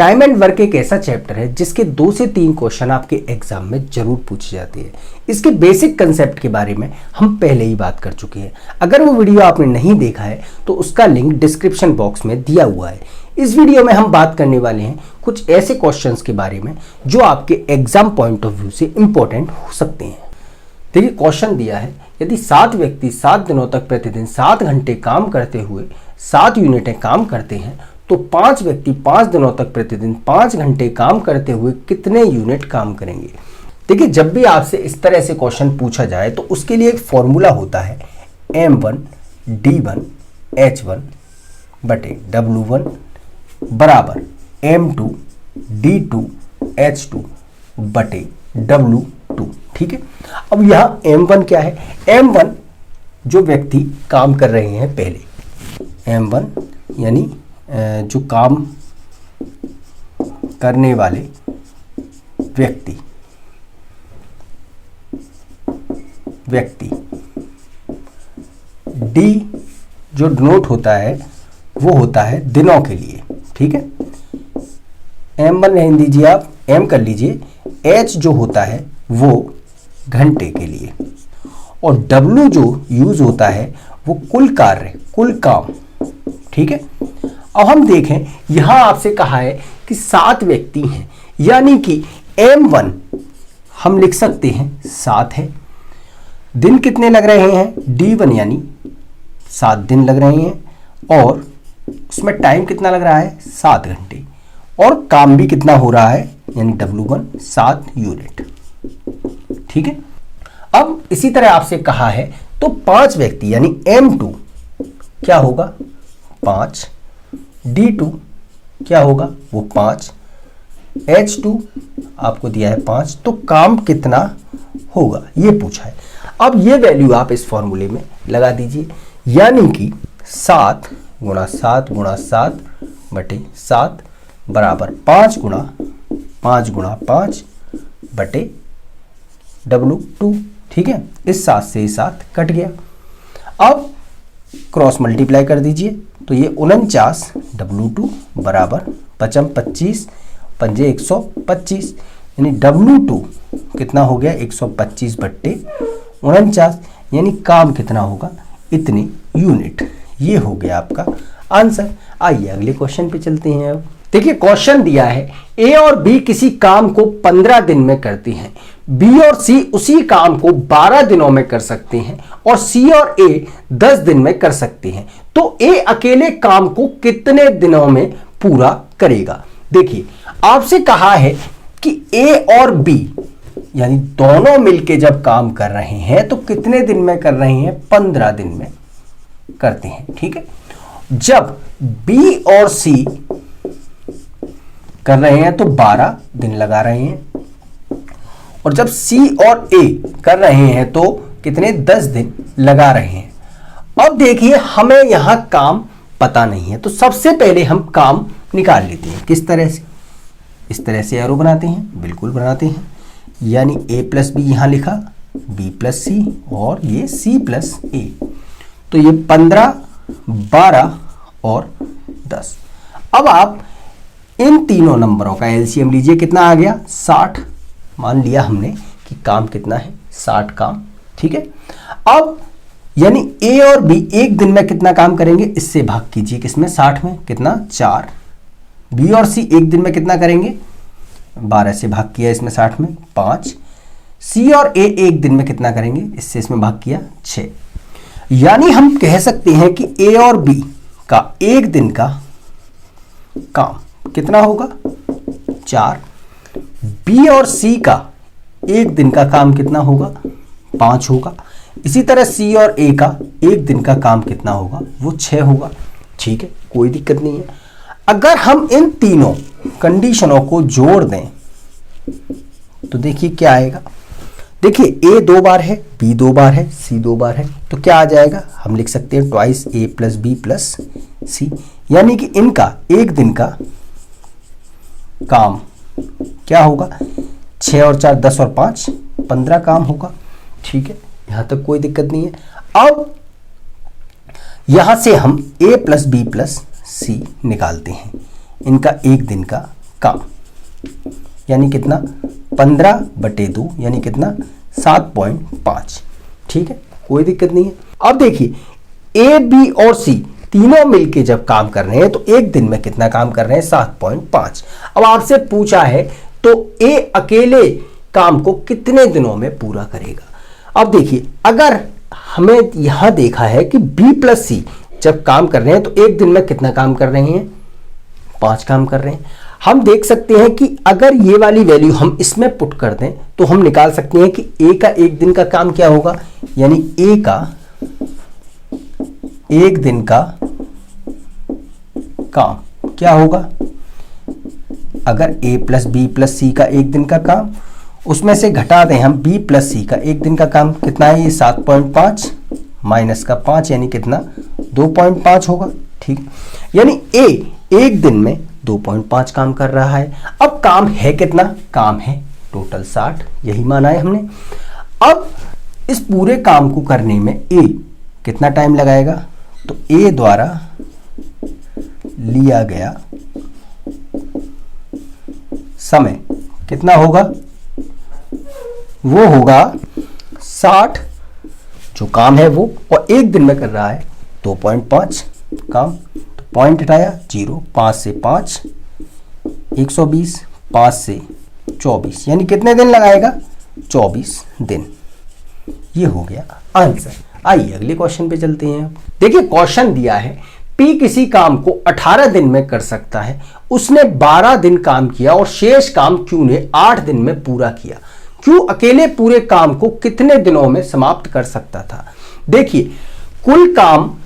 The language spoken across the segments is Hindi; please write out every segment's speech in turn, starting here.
टाइम एंड वर्क एक ऐसा चैप्टर है जिसके 2 से 3 क्वेश्चन आपके एग्जाम में जरूर पूछे जाते हैं। इसके बेसिक कंसेप्ट के बारे में हम पहले ही बात कर चुके हैं। अगर वो वीडियो आपने नहीं देखा है तो उसका लिंक डिस्क्रिप्शन बॉक्स में दिया हुआ है। इस वीडियो में हम बात करने वाले हैं कुछ ऐसे क्वेश्चंस के बारे में जो आपके एग्जाम पॉइंट ऑफ व्यू से इंपॉर्टेंट हो सकते हैं। देखिए, क्वेश्चन दिया है, यदि 7 व्यक्ति 7 दिनों तक प्रतिदिन 7 घंटे काम करते हुए 7 यूनिटें काम करते हैं तो 5 व्यक्ति 5 दिनों तक प्रतिदिन 5 घंटे काम करते हुए कितने यूनिट काम करेंगे। देखिए, जब भी आपसे इस तरह से क्वेश्चन पूछा जाए तो उसके लिए एक फॉर्मूला होता है M1 D1 H1 बटे W1 बराबर M2 D2 H2 बटे W2। ठीक है, अब यहाँ M1 क्या है? M1 जो व्यक्ति काम कर रहे हैं पहले, M1 यानी जो काम करने वाले व्यक्ति D जो डिनोट होता है वो होता है दिनों के लिए। ठीक है, M1 रहने दीजिए, आप M कर लीजिए। H जो होता है वो घंटे के लिए, और W जो यूज होता है वो कुल कार्य, कुल काम। ठीक है, अब हम देखें, यहां आपसे कहा है कि 7 व्यक्ति हैं, यानी कि M1 हम लिख सकते हैं 7 है। दिन कितने लग रहे हैं? D1 यानी 7 दिन लग रहे हैं, और उसमें टाइम कितना लग रहा है? 7 घंटे, और काम भी कितना हो रहा है? यानी W1 7 यूनिट। ठीक है, अब इसी तरह आपसे कहा है तो 5 व्यक्ति यानी M2 क्या होगा? 5। D2 क्या होगा? वो 5। H2 आपको दिया है 5, तो काम कितना होगा ये पूछा है। अब ये वैल्यू आप इस फॉर्मूले में लगा दीजिए, यानी कि 7 गुणा 7 गुणा 7 बटे 7 बराबर 5 गुणा 5 गुणा 5 बटे W2। ठीक है, इस 7 से 7 कट गया। अब क्रॉस मल्टीप्लाई कर दीजिए तो ये 49 W2 बराबर 55 25 पंजे 125, यानी W2 कितना हो गया? 125 बट्टे 49, यानी काम कितना होगा? इतने यूनिट। ये हो गया आपका आंसर। आइए अगले क्वेश्चन पे चलते हैं। अब देखिए, क्वेश्चन दिया है A और B किसी काम को 15 दिन में करते हैं, B और C उसी काम को 12 दिनों में कर सकते हैं, और C और A 10 दिन में कर सकते हैं, तो A अकेले काम को कितने दिनों में पूरा करेगा। देखिए, आपसे कहा है कि A और B यानी दोनों मिलके जब काम कर रहे हैं तो कितने दिन में कर रहे हैं? 15 दिन में करते हैं। ठीक है, जब B और C कर रहे हैं तो 12 दिन लगा रहे हैं, और जब C और A कर रहे हैं तो कितने? 10 दिन लगा रहे हैं। अब देखिए, हमें यहां काम पता नहीं है, तो सबसे पहले हम काम निकाल लेते हैं। किस तरह से? इस तरह से एरो बनाते हैं, बिल्कुल बनाते हैं, यानी A प्लस बी यहां लिखा, B प्लस C, और ये C प्लस A, तो ये 15 12 और 10। अब आप इन तीनों नंबरों का एलसीएम लीजिए, कितना आ गया? 60। मान लिया हमने कि काम कितना है? 60 काम। ठीक है, अब यानी A और B एक दिन में कितना काम करेंगे? इससे भाग कीजिए, किसमें? 60 में। कितना? 4। B और C एक दिन में कितना करेंगे? 12 से भाग किया इसमें 60 में, 5। C और A एक दिन में कितना करेंगे? इससे इसमें भाग किया, 6। यानी हम कह सकते हैं कि A और B का एक दिन का काम कितना होगा? 4। B और C का एक दिन का काम कितना होगा? 5 होगा। इसी तरह C और A का एक दिन का काम कितना होगा? वो 6 होगा। ठीक है, कोई दिक्कत नहीं है। अगर हम इन तीनों कंडीशनों को जोड़ दें तो देखिए क्या आएगा। देखिए, A 2 बार है, B 2 बार है, C 2 बार है, तो क्या आ जाएगा? हम लिख सकते हैं twice A plus B plus C, यानी कि इनका एक दिन का काम क्या होगा? 6 और 4 10 और 5 15 काम होगा। ठीक है, यहां तक कोई दिक्कत नहीं है। अब यहां से हम A plus B plus C निकालते हैं, इनका एक दिन का काम, यानी कितना 15/2 यानी कितना 7.5। ठीक है, कोई दिक्कत नहीं है। अब देखिए ए बी और सी तीनों मिलके जब काम कर रहे हैं तो एक दिन में कितना काम कर रहे हैं 7.5। अब आपसे पूछा है तो ए अकेले काम को कितने दिनों में पूरा करेगा। अब देखिए अगर हमें यहां देखा है कि बी प्लस सी जब काम कर रहे हैं तो एक दिन में कितना काम कर रहे हैं 5 काम कर रहे हैं। हम देख सकते हैं कि अगर ये वाली वैल्यू हम इसमें पुट कर दें तो हम निकाल सकते हैं कि ए का एक दिन का काम क्या होगा, यानी ए का एक दिन का काम क्या होगा। अगर a प्लस बी प्लस सी का एक दिन का काम, उसमें से घटा दें हम b प्लस सी का एक दिन का काम, कितना है ये 7.5 माइनस का 5 यानी कितना 2.5 होगा। ठीक, यानी a एक दिन में 2.5 काम कर रहा है। अब काम है कितना, काम है टोटल 60, यही माना है हमने। अब इस पूरे काम को करने में a कितना टाइम लगाएगा, तो a द्वारा लिया गया समय कितना होगा, वो होगा 60 जो काम है वो, और एक दिन में कर रहा है 2.5 काम, तो पॉइंट हटाया 0, 5 से 5 120, 5 से 24 यानी कितने दिन लगाएगा 24 दिन। ये हो गया आंसर। आइए अगले क्वेश्चन पे चलते हैं। देखिए क्वेश्चन दिया है P किसी काम को 18 दिन में कर सकता है, उसने 12 दिन काम किया और शेष काम Q ने 8 दिन में पूरा किया। Q अकेले पूरे काम को कितने दिनों में समाप्त कर सकता था। देखिए कुल काम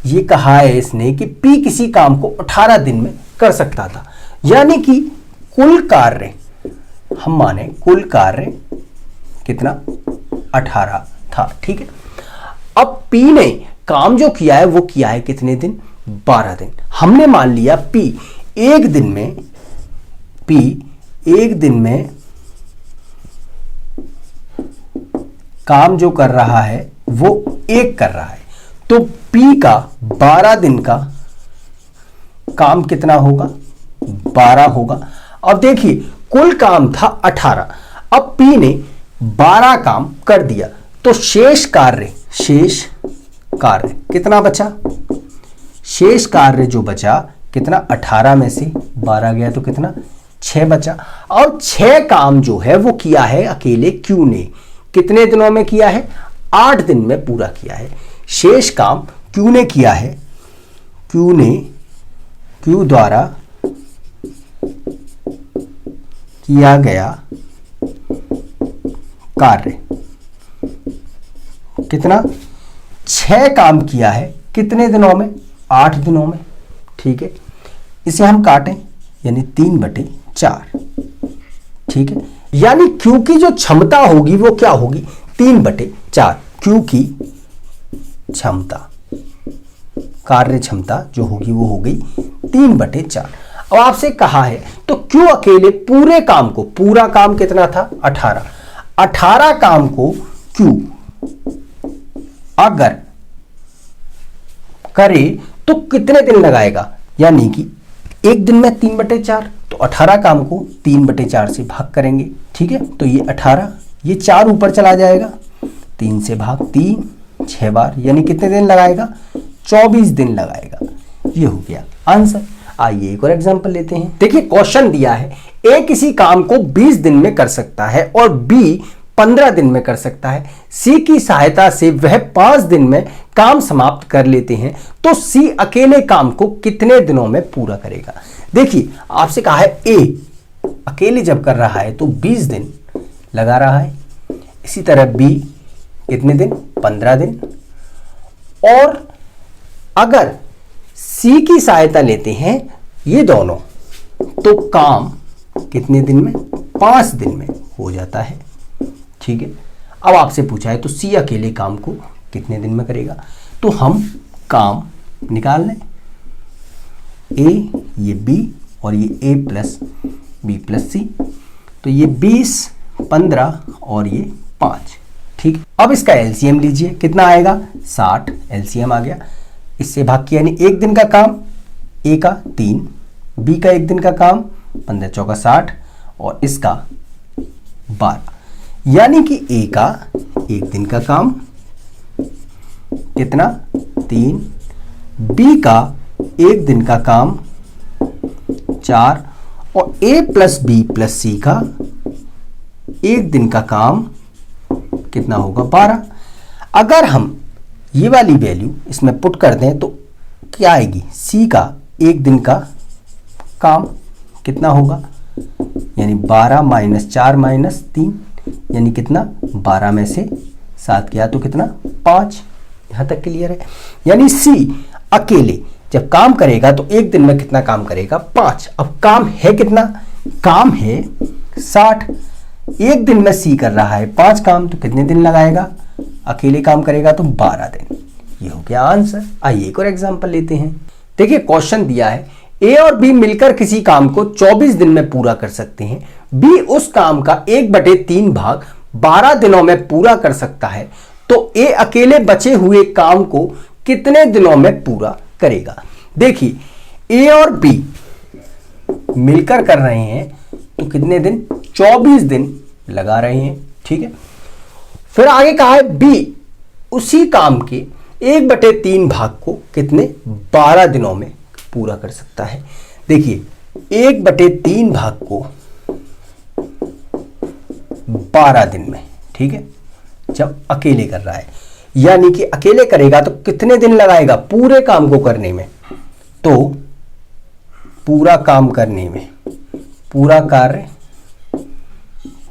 ये कहा है इसने कि P किसी काम को 18 दिन में कर सकता था, यानी कि कुल कार्य हम माने कुल कार्य कितना 18 था। ठीक है, अब P ने काम जो किया है वो किया है कितने दिन 12 दिन। हमने मान लिया P एक दिन में काम जो कर रहा है वो एक कर रहा है, तो P का 12 दिन का काम कितना होगा 12 होगा। अब देखिए कुल काम था 18, अब P ने 12 काम कर दिया तो शेष कार्य कितना बचा, शेष कार्य जो बचा कितना 18 में से 12 गया तो कितना 6 बचा। और 6 काम जो है वो किया है अकेले Q ने, कितने दिनों में किया है 8 दिन में पूरा किया है। शेष काम Q ने किया है, Q द्वारा किया गया कार्य कितना 6 काम किया है कितने दिनों में 8 दिनों में। ठीक है, इसे हम काटें यानी 3/4। ठीक है, यानी Q की जो क्षमता होगी वो क्या होगी 3/4। Q की क्षमता कार्य क्षमता जो होगी वो होगी 3/4। अब आपसे कहा है तो Q अकेले पूरे काम को, पूरा काम कितना था 18 काम को Q अगर करे तो कितने दिन लगाएगा, यानी कि एक दिन में 3/4, तो 18 काम को 3/4 से भाग करेंगे। ठीक है, तो ये 18, ये 4 ऊपर चला जाएगा, 3 से भाग 3 6 बार, यानी कितने दिन लगाएगा 24 दिन लगाएगा। ये हो गया आंसर। आइए एक और एग्जांपल लेते हैं। देखिए क्वेश्चन दिया है A किसी काम को 20 दिन में कर सकता है और B 15 दिन में कर सकता है। C की सहायता से वह 5 दिन में काम समाप्त कर लेते हैं, तो C अकेले काम को कितने दिनों में पूरा करेगा। देखिए आपसे कहा है A अकेले जब कर रहा है तो 20 दिन लगा रहा है, इसी तरह B कितने दिन 15 दिन, और अगर C की सहायता लेते हैं ये दोनों तो काम कितने दिन में 5 दिन में हो जाता है। ठीक है, अब आपसे पूछा है तो C अकेले काम को कितने दिन में करेगा, तो हम काम निकाल लें। A ये B और ये A plus B plus C, तो ये 20 15 और ये 5। ठीक, अब इसका एलसीएम लीजिए, कितना आएगा 60, एलसीएम आ गया। इससे भाग किया यानी एक दिन का काम A का 3, B का एक दिन का काम 15 चौका 60 और इसका 12, यानी कि ए का एक दिन का काम कितना 3, बी का एक दिन का काम 4 और ए प्लस बी प्लस सी का एक दिन का काम कितना होगा 12। अगर हम ये वाली वैल्यू इसमें पुट कर दें तो क्या आएगी, सी का एक दिन का काम कितना होगा, यानी 12 माइनस 4 माइनस 3, यानी कितना 12 में से 7 किया तो कितना 5। यहां तक क्लियर है। यानी सी अकेले जब काम करेगा तो एक दिन में कितना काम करेगा 5। अब काम है कितना, काम है 60, एक दिन में सी कर रहा है 5 काम, तो कितने दिन लगाएगा, अकेले काम करेगा तो 12 दिन। ये हो गया आंसर। आइए एक और एग्जांपल लेते हैं। देखिए क्वेश्चन दिया है ए और बी मिलकर किसी काम को 24 दिन में पूरा कर सकते हैं। बी उस काम का 1/3 भाग 12 दिनों में पूरा कर सकता है, तो ए अकेले बचे हुए काम को कितने दिनों में पूरा करेगा। देखिए ए और बी मिलकर कर रहे हैं तो कितने दिन, 24 दिन लगा रहे हैं, ठीक है। फिर आगे कहा है बी उसी काम के 1/3 भाग को कितने 12 दिनों में पूरा कर सकता है। देखिए 1/3 भाग को 12 दिन में, ठीक है, जब अकेले कर रहा है, यानी कि अकेले करेगा तो कितने दिन लगाएगा पूरे काम को करने में, तो पूरा काम करने में, पूरा कार्य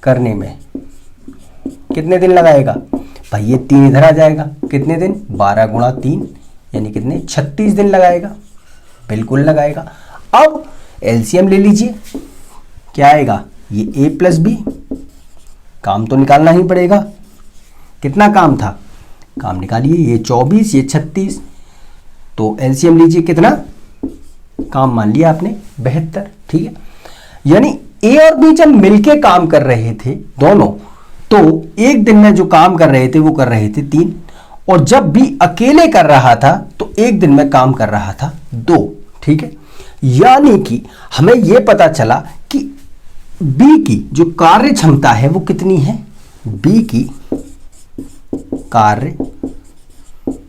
करने में कितने दिन लगाएगा भाई, ये 3 इधर आ जाएगा, कितने दिन 12 गुणा 3 यानी कितने 36 दिन लगाएगा, बिल्कुल लगाएगा। अब एलसीएम ले लीजिए, क्या आएगा, ये ए प्लस बी, काम तो निकालना ही पड़ेगा, कितना काम था, काम निकालिए, ये 24 ये 36, तो एलसीएम लीजिए, कितना काम मान लिया आपने 72, ठीक है। यानी ए और बी जब मिलके काम कर रहे थे दोनों, तो एक दिन में जो काम कर रहे थे वो कर रहे थे 3, और जब बी अकेले कर रहा था तो एक दिन में काम कर रहा था 2, ठीक है। यानी कि हमें यह पता चला कि बी की जो कार्य क्षमता है वो कितनी है, बी की कार्य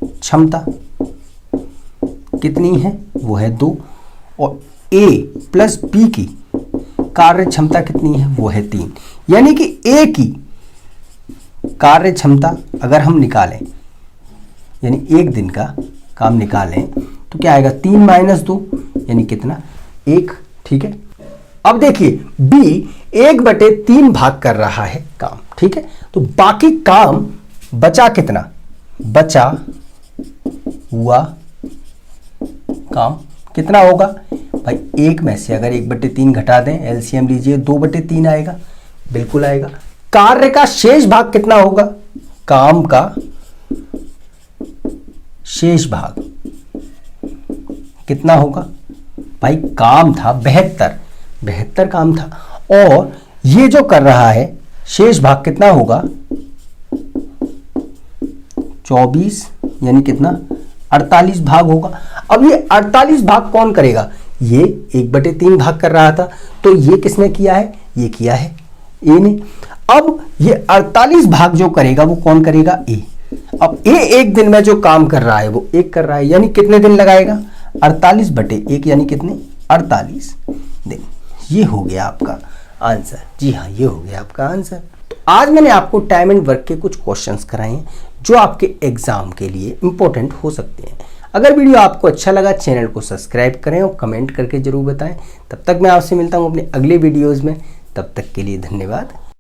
क्षमता कितनी है, वो है 2, और ए प्लस बी की कार्य क्षमता कितनी है, वो है 3। यानी कि ए की कार्य क्षमता अगर हम निकालें, यानी एक दिन का काम निकालें, तो क्या आएगा 3 माइनस 2 यानी कितना 1, ठीक है। अब देखिए बी 1/3 भाग कर रहा है काम, ठीक है, तो बाकी काम बचा कितना, बचा हुआ काम कितना होगा भाई, 1 में से अगर 1/3 घटा दें, एलसीएम लीजिए 2/3 आएगा, बिल्कुल आएगा। कार्य का शेष भाग कितना होगा, काम का शेष भाग कितना होगा भाई, काम था 72 काम था, और ये जो कर रहा है शेष भाग कितना होगा 24 यानी कितना 48 भाग होगा। अब ये 48 भाग कौन करेगा, ये 1/3 भाग कर रहा था, तो ये किसने किया है, ये किया है ए ने। अब ये 48 भाग जो करेगा वो कौन करेगा, ए। अब ए एक दिन में जो काम कर रहा है वो 1 कर रहा है, यानी कितने दिन लगाएगा 48/1 यानी कितने 48 दिन। ये हो गया आपका आंसर। जी हाँ, ये हो गया आपका आंसर। तो आज मैंने आपको टाइम एंड वर्क के कुछ क्वेश्चंस कराए हैं जो आपके एग्जाम के लिए इंपॉर्टेंट हो सकते हैं। अगर वीडियो आपको अच्छा लगा चैनल को सब्सक्राइब करें और कमेंट करके जरूर बताएं। तब तक मैं आपसे मिलता हूं अपने अगले वीडियोस में, तब तक के लिए धन्यवाद।